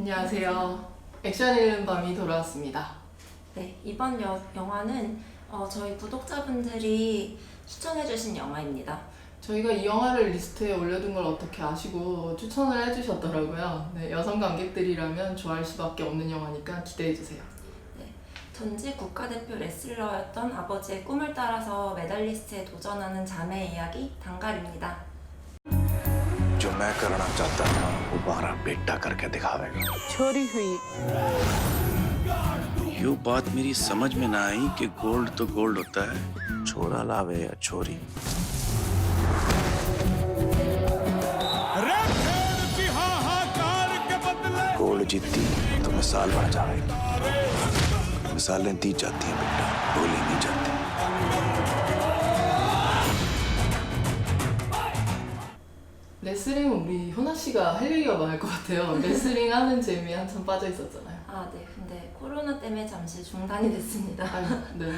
안녕하세요. 액션 읽는 밤이 돌아왔습니다. 네, 이번 영화는 저희 구독자분들이 추천해주신 영화입니다. 저희가 이 영화를 리스트에 올려둔 걸 어떻게 아시고 추천을 해주셨더라고요. 네, 여성 관객들이라면 좋아할 수밖에 없는 영화니까 기대해주세요. 네, 전직 국가대표 레슬러였던 아버지의 꿈을 따라서 메달리스트에 도전하는 자매의 이야기 단갈입니다. जो मैं करना चाहता था वो बारह बेटा करके दिखावेगा। चोरी हुई। यो बात मेरी समझ में ना आई कि गोल्ड तो गोल्ड होता है। छोरा लावे या छोरी। गोल्ड जीतती तो मिसाल बन जाएगी। मिसालें दी जाती हैं बेटा, बोली नहीं जाती। 레슬링은 우리 현아 씨가 할 얘기가 많을 것 같아요. 레슬링 하는 재미에 한참 빠져 있었잖아요. 네, 근데 코로나 때문에 잠시 중단이 됐습니다. 네.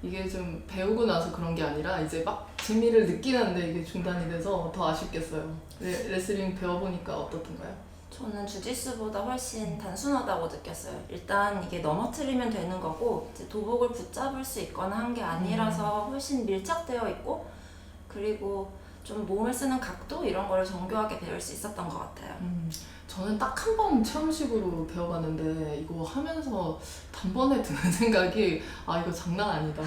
이게 좀 배우고 나서 그런 게 아니라 이제 막 재미를 느끼는데 이게 중단이 돼서 더 아쉽겠어요. 레슬링 배워보니까 어떻던가요? 저는 주짓수보다 훨씬 단순하다고 느꼈어요. 일단 이게 넘어뜨리면 되는 거고 이제 도복을 붙잡을 수 있거나 한 게 아니라서 훨씬 밀착되어 있고 그리고 좀 몸을 쓰는 각도 이런 거를 정교하게 배울 수 있었던 것 같아요. 저는 딱 한 번 체험식으로 배워봤는데 이거 하면서 단번에 드는 생각이 이거 장난 아니다.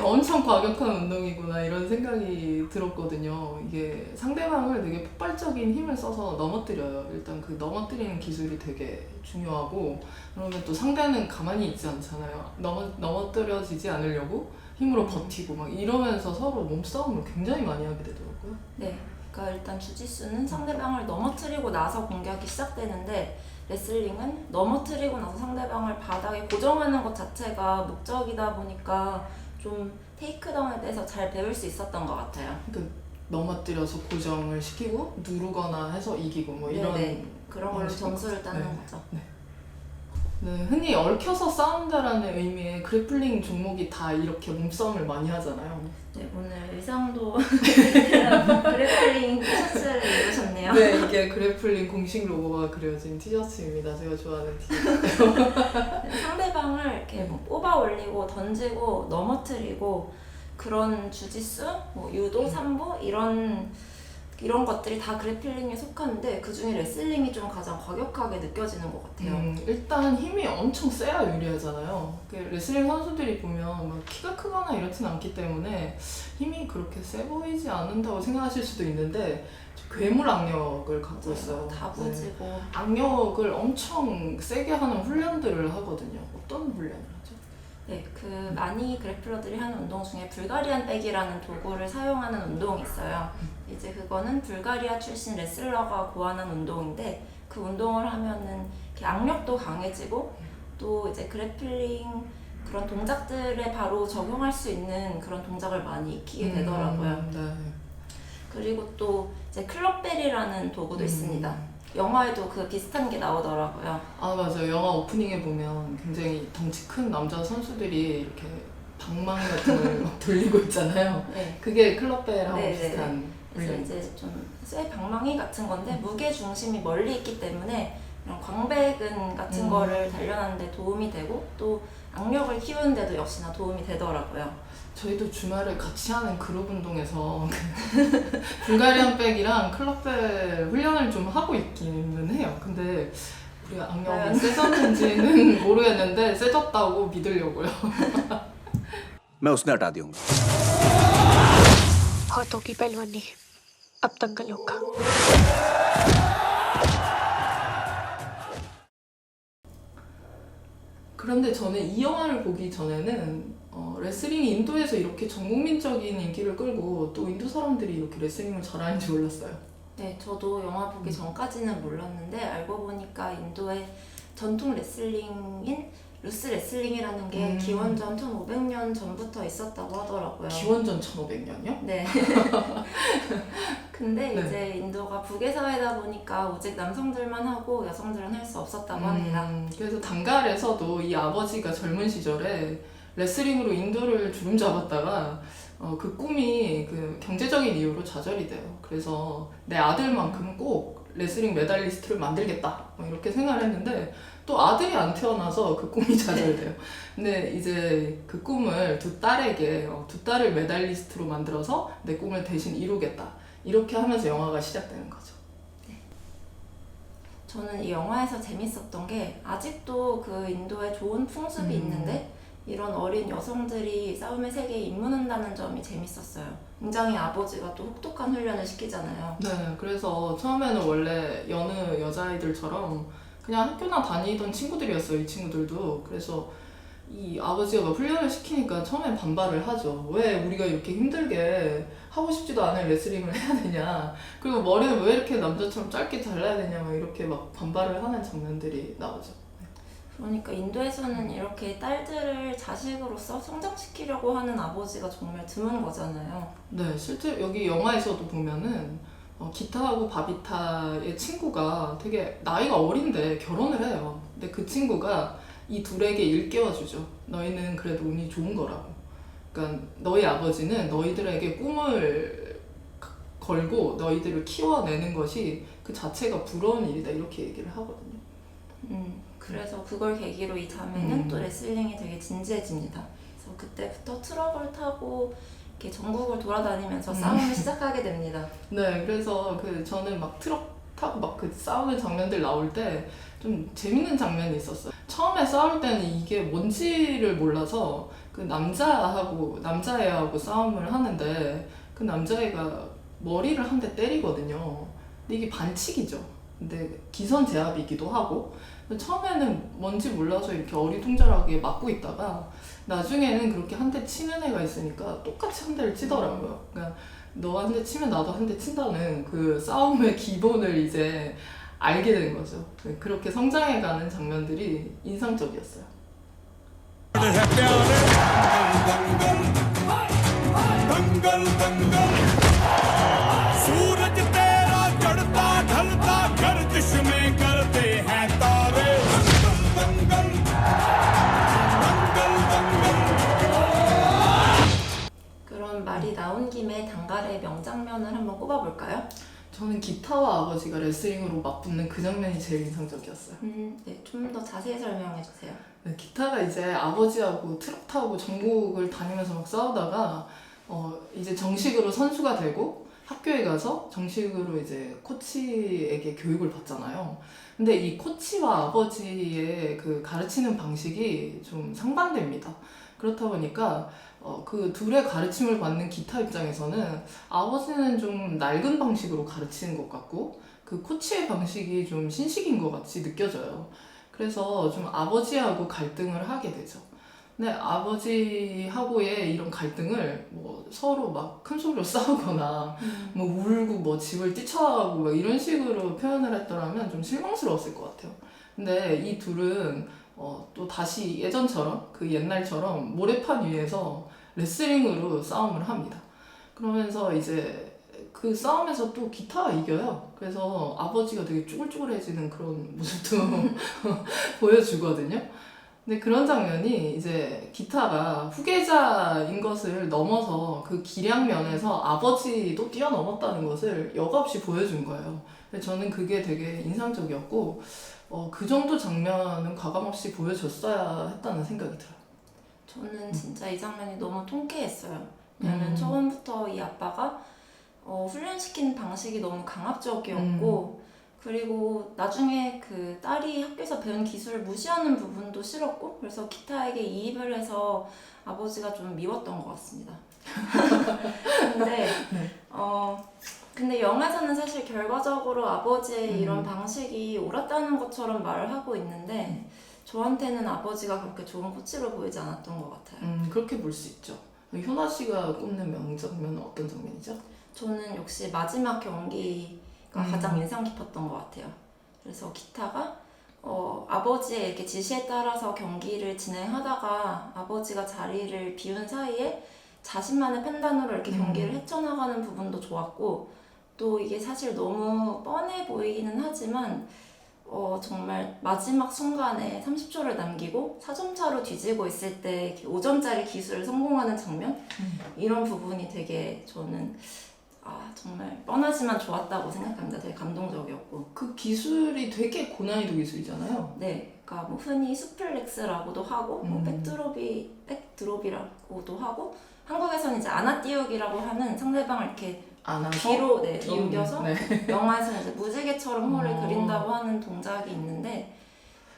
엄청 과격한 운동이구나 이런 생각이 들었거든요. 이게 상대방을 되게 폭발적인 힘을 써서 넘어뜨려요. 일단 그 넘어뜨리는 기술이 되게 중요하고 그러면 또 상대는 가만히 있지 않잖아요. 넘어뜨려지지 않으려고 힘으로 버티고 막 이러면서 서로 몸싸움을 굉장히 많이 하게 되더라고요. 네, 그러니까 일단 주짓수는 상대방을 넘어뜨리고 나서 공격이 시작되는데 레슬링은 넘어뜨리고 나서 상대방을 바닥에 고정하는 것 자체가 목적이다 보니까 좀 테이크다운에 대해서 잘 배울 수 있었던 것 같아요. 그러니까 넘어뜨려서 고정을 시키고 누르거나 해서 이기고 뭐 이런 그런 걸로 방식인 점수를 것 따는 같아요. 거죠. 네, 흔히 얽혀서 싸운다라는 의미의 그래플링 종목이 다 이렇게 몸싸움을 많이 하잖아요. 네, 오늘 의상도 그래플링 티셔츠를 입으셨네요. 네, 이게 그래플링 공식 로고가 그려진 티셔츠입니다. 제가 좋아하는 티셔츠. 상대방을 이렇게 뭐 뽑아 올리고 던지고 넘어뜨리고 그런 주짓수, 뭐 유도, 삼보 이런 것들이 다 그래플링에 속하는데 그 중에 레슬링이 좀 가장 과격하게 느껴지는 것 같아요. 일단 힘이 엄청 세야 유리하잖아요. 레슬링 선수들이 보면 막 키가 크거나 이렇진 않기 때문에 힘이 그렇게 세 보이지 않는다고 생각하실 수도 있는데 괴물 악력을 갖고 있어요. 다부지고 네. 악력을 엄청 세게 하는 훈련들을 하거든요. 어떤 훈련을 하죠? 네, 많이 그래플러들이 하는 운동 중에 불가리안 백이라는 도구를 사용하는 운동이 있어요. 이제 그거는 불가리아 출신 레슬러가 고안한 운동인데 그 운동을 하면은 이렇게 악력도 강해지고 또 이제 그래플링 그런 동작들에 바로 적용할 수 있는 그런 동작을 많이 익히게 되더라고요. 네. 그리고 또 이제 클럽벨이라는 도구도 있습니다. 영화에도 그 비슷한 게 나오더라고요. 맞아요. 영화 오프닝에 보면 굉장히 덩치 큰 남자 선수들이 이렇게 방망이 같은 걸 막 돌리고 있잖아요. 네. 그게 클럽벨하고 네, 비슷한 그래서 훈련이죠. 이제 좀 쇠 방망이 같은 건데 무게 중심이 멀리 있기 때문에 이런 광배근 같은 거를 단련하는 데 도움이 되고 또 악력을 키우는 데도 역시나 도움이 되더라고요. 저희도 주말에 같이 하는 그룹 운동에서 불가리안 백이랑 클럽벨 훈련을 좀 하고 있기는 해요. 근데 우리가 악력이 세졌는지는 모르겠는데 세졌다고 믿으려고요. मैं उसने हटा दूंगा। हाथों की पहलवानी अब दंगल होगा। 그런데 저는 이 영화를 보기 전에는 레슬링이 인도에서 이렇게 전국민적인 인기를 끌고 또 인도 사람들이 이렇게 레슬링을 잘하는지 몰랐어요. 네, 저도 영화 보기 전까지는 몰랐는데 알고 보니까 인도의 전통 레슬링인 루스 레슬링이라는 게 기원전 1500년 전부터 있었다고 하더라고요. 기원전 1500년이요? 네. 근데 네. 이제 인도가 북의 사회다 보니까 오직 남성들만 하고 여성들은 할 수 없었다고 합니다. 그래서 단갈에서도 이 아버지가 젊은 시절에 레슬링으로 인도를 주름잡았다가 그 꿈이 그 경제적인 이유로 좌절이 돼요. 그래서 내 아들만큼은 꼭 레슬링 메달리스트를 만들겠다 뭐 이렇게 생각을 했는데 또 아들이 안 태어나서 그 꿈이 좌절돼요. 근데 이제 그 꿈을 두 딸에게 두 딸을 메달리스트로 만들어서 내 꿈을 대신 이루겠다 이렇게 하면서 영화가 시작되는 거죠. 저는 이 영화에서 재밌었던 게 아직도 그 인도에 좋은 풍습이 있는데 이런 어린 여성들이 싸움의 세계에 입문한다는 점이 재밌었어요. 굉장히 아버지가 또 혹독한 훈련을 시키잖아요. 네, 그래서 처음에는 원래 여느 여자아이들처럼 그냥 학교나 다니던 친구들이었어요, 이 친구들도. 그래서 이 아버지가 막 훈련을 시키니까 처음엔 반발을 하죠. 왜 우리가 이렇게 힘들게 하고 싶지도 않은 레슬링을 해야 되냐. 그리고 머리는 왜 이렇게 남자처럼 짧게 잘라야 되냐. 막 이렇게 막 반발을 하는 장면들이 나오죠. 그러니까 인도에서는 이렇게 딸들을 자식으로서 성장시키려고 하는 아버지가 정말 드문 거잖아요. 네, 실제 여기 영화에서도 보면은 기타하고 바비타의 친구가 되게 나이가 어린데 결혼을 해요. 근데 그 친구가 이 둘에게 일깨워주죠. 너희는 그래도 운이 좋은 거라고. 그러니까 너희 아버지는 너희들에게 꿈을 걸고 너희들을 키워내는 것이 그 자체가 부러운 일이다 이렇게 얘기를 하거든요. 그래서 그걸 계기로 이 자매는 또 레슬링이 되게 진지해집니다. 그래서 그때부터 트럭을 타고 이렇게 전국을 돌아다니면서 싸움을 시작하게 됩니다. 네, 그래서 저는 막 트럭 타고 막 그 싸우는 장면들 나올 때 좀 재밌는 장면이 있었어요. 처음에 싸울 때는 이게 뭔지를 몰라서 그 남자애하고 싸움을 하는데 그 남자애가 머리를 한 대 때리거든요. 근데 이게 반칙이죠. 근데 기선제압이기도 하고 처음에는 뭔지 몰라서 이렇게 어리둥절하게 맞고 있다가 나중에는 그렇게 한 대 치는 애가 있으니까 똑같이 한 대를 치더라고요. 그러니까 너 한 대 치면 나도 한 대 친다는 그 싸움의 기본을 이제 알게 된 거죠. 그렇게 성장해가는 장면들이 인상적이었어요. 그럼 말이 나온 김에 단갈의 명장면을 한번 꼽아볼까요? 저는 기타와 아버지가 레슬링으로 맞붙는 그 장면이 제일 인상적이었어요. 네, 좀 더 자세히 설명해 주세요. 네, 기타가 이제 아버지하고 트럭 타고 전국을 다니면서 막 싸우다가 이제 정식으로 선수가 되고 학교에 가서 정식으로 이제 코치에게 교육을 받잖아요. 근데 이 코치와 아버지의 그 가르치는 방식이 좀 상반됩니다. 그렇다 보니까 그 둘의 가르침을 받는 기타 입장에서는 아버지는 좀 낡은 방식으로 가르치는 것 같고 그 코치의 방식이 좀 신식인 것 같이 느껴져요. 그래서 좀 아버지하고 갈등을 하게 되죠. 근데 아버지하고의 이런 갈등을 뭐 서로 막 큰 소리로 싸우거나 뭐 울고 뭐 집을 뛰쳐나가고 막 이런 식으로 표현을 했더라면 좀 실망스러웠을 것 같아요. 근데 이 둘은 또 다시 예전처럼 그 옛날처럼 모래판 위에서 레슬링으로 싸움을 합니다. 그러면서 이제 그 싸움에서 또 기타가 이겨요. 그래서 아버지가 되게 쭈글쭈글해지는 그런 모습도 보여주거든요. 근데 그런 장면이 이제 기타가 후계자인 것을 넘어서 그 기량면에서 아버지도 뛰어넘었다는 것을 여과없이 보여준 거예요. 근데 저는 그게 되게 인상적이었고 그 정도 장면은 과감없이 보여줬어야 했다는 생각이 들어요. 저는 진짜 이 장면이 너무 통쾌했어요. 왜냐면 처음부터 이 아빠가 훈련시키는 방식이 너무 강압적이었고 그리고 나중에 그 딸이 학교에서 배운 기술을 무시하는 부분도 싫었고 그래서 기타에게 이입을 해서 아버지가 좀 미웠던 것 같습니다. 근데 근데 영화에서는 사실 결과적으로 아버지의 이런 방식이 옳았다는 것처럼 말을 하고 있는데 저한테는 아버지가 그렇게 좋은 코치로 보이지 않았던 것 같아요. 그렇게 볼 수 있죠. 효나 씨가 꼽는 명장면은 어떤 장면이죠? 저는 역시 마지막 경기가 가장 인상 깊었던 것 같아요. 그래서 기타가 아버지의 이렇게 지시에 따라서 경기를 진행하다가 아버지가 자리를 비운 사이에 자신만의 판단으로 이렇게 경기를 헤쳐나가는 부분도 좋았고 또 이게 사실 너무 뻔해 보이기는 하지만 정말 마지막 순간에 30초를 남기고 4점 차로 뒤지고 있을 때 5점짜리 기술을 성공하는 장면? 이런 부분이 되게 저는 정말 뻔하지만 좋았다고 생각합니다. 되게 감동적이었고. 그 기술이 되게 고난이도 기술이잖아요. 네, 그러니까 뭐 흔히 수플렉스라고도 하고 뭐 백드롭이라고도 하고 한국에서는 이제 안아띄우기라고 하는 상대방을 이렇게 안아서 뒤로 뒤로, 넘겨서 네. 영화에서는 이제 무지개처럼 홀을 어. 그린다고 하는 동작이 있는데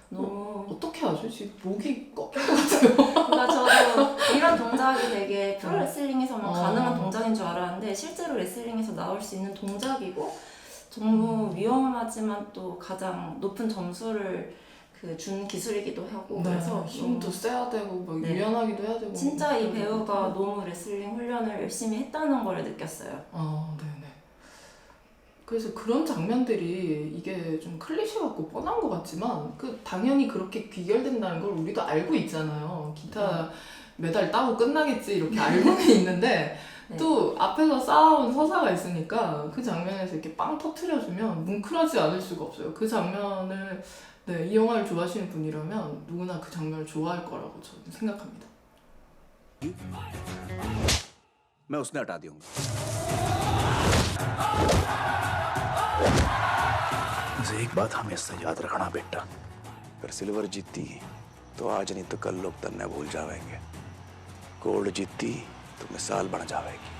너무 어떻게 하죠? 지금 목이 꺾일 것 같아요. 그러니까 저도 이런 동작이 되게 프로레슬링에서만 어. 가능한 동작인 줄 알았는데 실제로 레슬링에서 나올 수 있는 동작이고 너무 위험하지만 또 가장 높은 점수를 준 기술이기도 하고 그래서 힘도 세야 되고 막 네. 유연하기도 해야 되고 진짜 이 배우가 너무 레슬링 훈련을 열심히 했다는 걸 느꼈어요. 네네. 그래서 그런 장면들이 이게 좀 클리셰 같고 뻔한 것 같지만 당연히 그렇게 귀결된다는 걸 우리도 알고 있잖아요. 기타 메달 따고 끝나겠지 이렇게 알고는 있는데 네. 또 앞에서 쌓아온 서사가 있으니까 그 장면에서 이렇게 빵 터트려주면 뭉클하지 않을 수가 없어요. 그 장면을 이 영화를 좋아하시는 분이라면 누구나 그 장면을 좋아할 거라고 저는 생각합니다. मैं उसने हटा दूंगा मुझे एक बात हमेशा याद रखना बेटा अगर सिल्वर जीती तो आज नहीं तो कल लोग तन्ने भूल जाएंगे गोल्ड जीती तो मिसाल बन जाएगी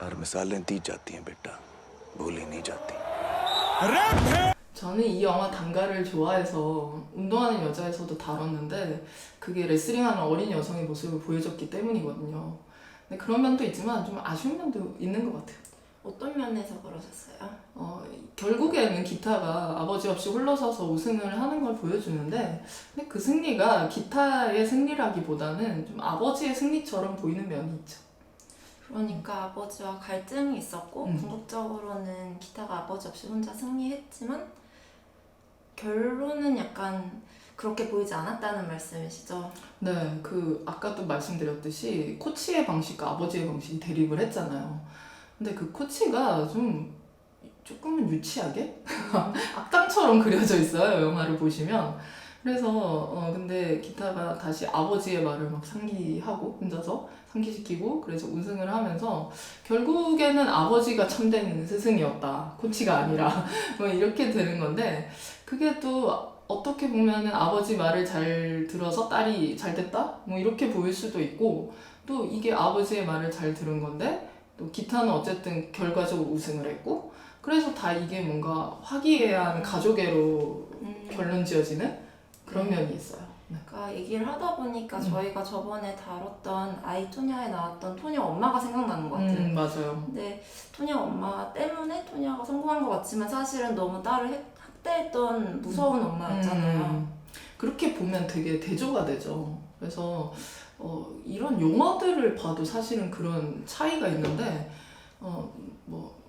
और मिसालें दी जाती हैं बेटा भूली नहीं जाती 저는 이 영화 단가를 좋아해서 운동하는 여자에서도 다뤘는데 그게 레슬링하는 어린 여성의 모습을 보여줬기 때문이거든요. 근데 그런 면도 있지만 좀 아쉬운 면도 있는 것 같아요. 어떤 면에서 그러셨어요? 결국에는 기타가 아버지 없이 홀로서서 우승을 하는 걸 보여주는데 근데 그 승리가 기타의 승리라기보다는 좀 아버지의 승리처럼 보이는 면이 있죠. 그러니까 아버지와 갈등이 있었고 궁극적으로는 기타가 아버지 없이 혼자 승리했지만 결론은 약간 그렇게 보이지 않았다는 말씀이시죠? 네, 아까도 말씀드렸듯이 코치의 방식과 아버지의 방식이 대립을 했잖아요. 근데 그 코치가 조금은 유치하게 악당처럼 그려져 있어요. 영화를 보시면. 그래서 근데 기타가 다시 아버지의 말을 막 상기하고 혼자서 상기시키고 그래서 우승을 하면서 결국에는 아버지가 참된 스승이었다. 코치가 아니라 뭐 이렇게 되는 건데 그게 또 어떻게 보면은 아버지 말을 잘 들어서 딸이 잘 됐다? 뭐 이렇게 보일 수도 있고 또 이게 아버지의 말을 잘 들은 건데 또 기타는 어쨌든 결과적으로 우승을 했고 그래서 다 이게 뭔가 화기애애한 가족애로 결론 지어지는 그런 면이 있어요. 네. 그러니까 얘기를 하다 보니까 저희가 저번에 다뤘던 아이 토냐에 나왔던 토냐 엄마가 생각나는 것 같아요. 맞아요. 근데 토냐 엄마 때문에 토냐가 성공한 것 같지만 사실은 너무 딸을 학대했던 무서운 엄마였잖아요. 그렇게 보면 되게 대조가 되죠. 그래서 이런 용어들을 봐도 사실은 그런 차이가 있는데 뭐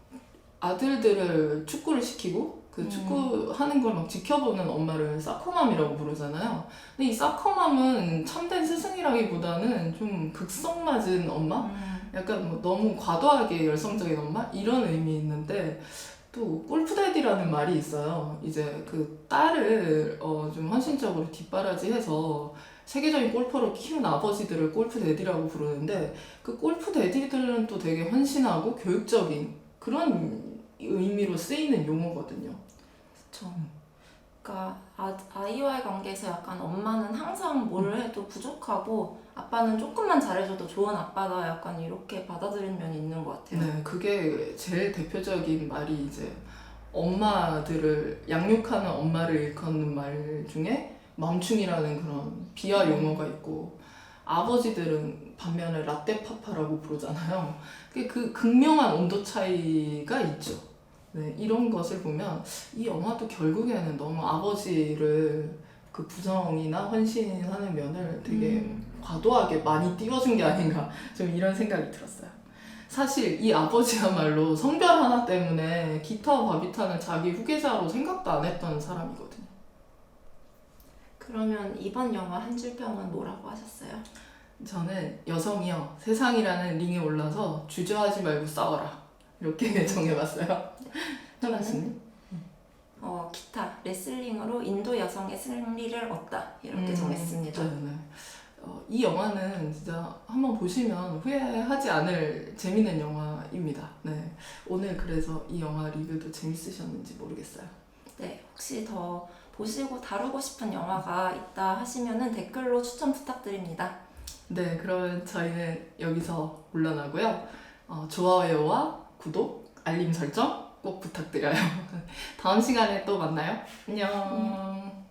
아들들을 축구를 시키고 그 축구하는 걸 막 지켜보는 엄마를 사커맘이라고 부르잖아요. 근데 이 사커맘은 참된 스승이라기보다는 좀 극성맞은 엄마? 약간 뭐 너무 과도하게 열성적인 엄마? 이런 의미 있는데 또 골프데디라는 말이 있어요. 이제 그 딸을 좀 헌신적으로 뒷바라지해서 세계적인 골퍼로 키운 아버지들을 골프데디라고 부르는데 그 골프데디들은 또 되게 헌신하고 교육적인 그런 의미로 쓰이는 용어거든요. 그렇죠. 그러니까 아이와의 관계에서 약간 엄마는 항상 뭘 해도 부족하고 아빠는 조금만 잘해줘도 좋은 아빠다 약간 이렇게 받아들이는 면이 있는 것 같아요. 네, 그게 제일 대표적인 말이 이제 엄마들을 양육하는 엄마를 일컫는 말 중에 맘충이라는 그런 비하 용어가 있고 아버지들은 반면에 라떼파파라고 부르잖아요. 그 극명한 온도 차이가 있죠. 네, 이런 것을 보면 이 영화도 결국에는 너무 아버지를 그 부정이나 헌신하는 면을 되게 과도하게 많이 띄워준 게 아닌가 좀 이런 생각이 들었어요. 사실 이 아버지야말로 성별 하나 때문에 기타와 바비타는 자기 후계자로 생각도 안 했던 사람이거든요. 그러면 이번 영화 한 줄 평은 뭐라고 하셨어요? 저는 여성이여 세상이라는 링에 올라서 주저하지 말고 싸워라 이렇게 정해봤어요. 저는 기타 레슬링으로 인도 여성의 승리를 얻다 이렇게 정했습니다. 네. 이 영화는 진짜 한번 보시면 후회하지 않을 재밌는 영화입니다. 네, 오늘 그래서 이 영화 리뷰도 재밌으셨는지 모르겠어요. 네, 혹시 더 보시고 다루고 싶은 영화가 있다 하시면은 댓글로 추천 부탁드립니다. 네, 그러면 저희는 여기서 물러나고요. 좋아요와 구독, 알림 설정 꼭 부탁드려요. 다음 시간에 또 만나요. 안녕.